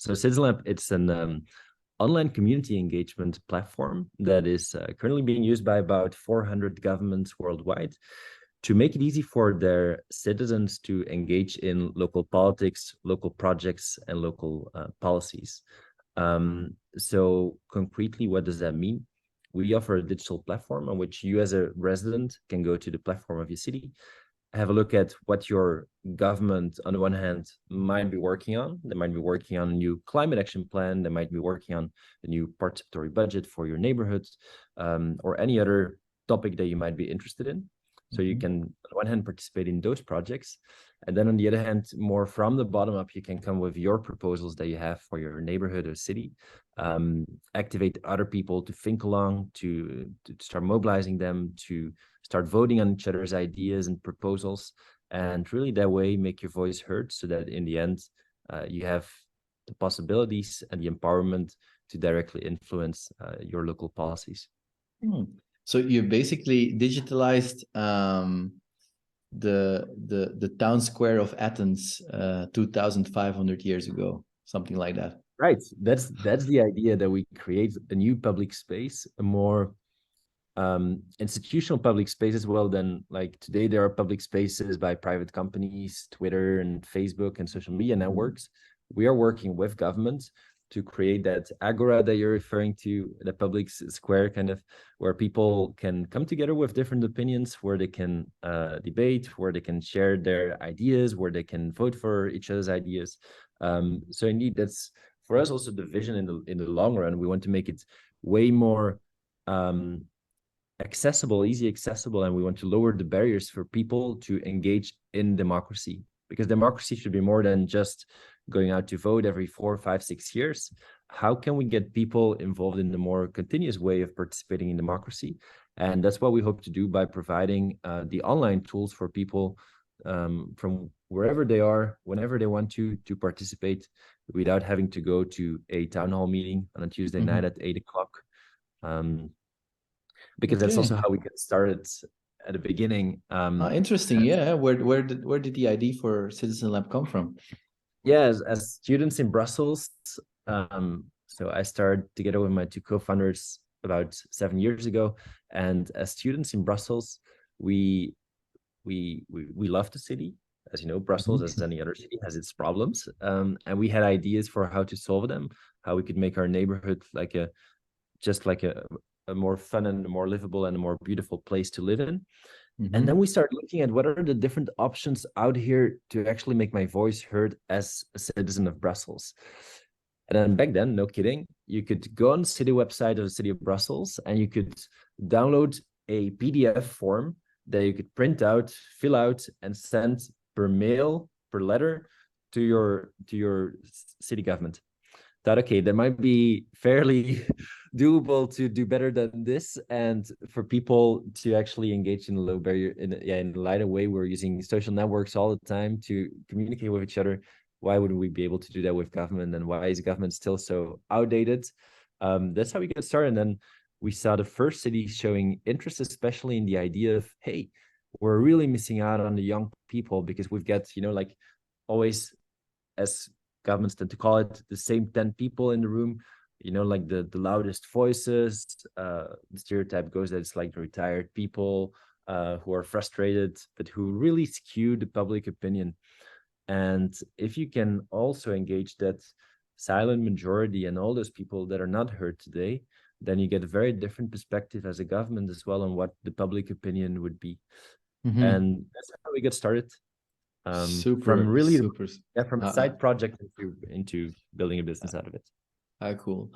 So CitizenLab, it's an online community engagement platform that is currently being used by about 400 governments worldwide to make it easy for their citizens to engage in local politics, local projects, and local policies. So concretely, what does that mean? We offer a digital platform on which you as a resident can go to the platform of your city, have a look at what your government, on the one hand, might be working on. They might be working on a new climate action plan. They might be working on a new participatory budget for your neighborhood, or any other topic that you might be interested in. So you can, on the one hand, participate in those projects. And then on the other hand, more from the bottom up, you can come with your proposals that you have for your neighborhood or city, activate other people to think along, to start mobilizing them, to start voting on each other's ideas and proposals, and really that way make your voice heard, so that in the end, you have the possibilities and the empowerment to directly influence your local policies. So you basically digitalized the town square of Athens 2,500 years ago, something like that. Right. That's the idea, that we create a new public space, a more institutional public space as well. Then, like today, there are public spaces by private companies, Twitter and Facebook and social media networks. We are working with governments to create that agora that you're referring to, the public square, kind of, where people can come together with different opinions, where they can debate, where they can share their ideas, where they can vote for each other's ideas. So indeed, that's for us also the vision in the long run. We want to make it way more accessible, easy accessible, and we want to lower the barriers for people to engage in democracy, because democracy should be more than just going out to vote every 4, 5, 6 years. How can we get people involved in the more continuous way of participating in democracy? And that's what we hope to do by providing the online tools for people from wherever they are, whenever they want to participate, without having to go to a town hall meeting on a Tuesday night at 8 o'clock. Because that's also how we get started at the beginning. Interesting. Yeah. Where did the idea for CitizenLab come from? Yeah, as students in Brussels. So I started together with my two co-founders about 7 years ago. And as students in Brussels, we love the city. As you know, Brussels, as any other city, has its problems. And we had ideas for how to solve them, how we could make our neighborhood like a more fun and a more livable and a more beautiful place to live in. And then we started looking at what are the different options out here to actually make my voice heard as a citizen of Brussels. And then back then, no kidding, you could go on the city website of the city of Brussels and you could download a PDF form that you could print out, fill out, and send per mail, per letter to your city government. Thought, okay, that might be fairly doable to do better than this, and for people to actually engage in a low barrier, in a lighter way. We're using social networks all the time to communicate with each other. Why wouldn't we be able to do that with government? And why is government still so outdated? That's how we got started. And then we saw the first cities showing interest, especially in the idea of, hey, we're really missing out on the young people, because we've got, like always, as governments tend to call it, the same 10 people in the room, like the loudest voices. The stereotype goes that it's like the retired people who are frustrated, but who really skew the public opinion. And if you can also engage that silent majority and all those people that are not heard today, then you get a very different perspective as a government as well on what the public opinion would be. And that's how we get started. From a side project into building a business out of it. Cool.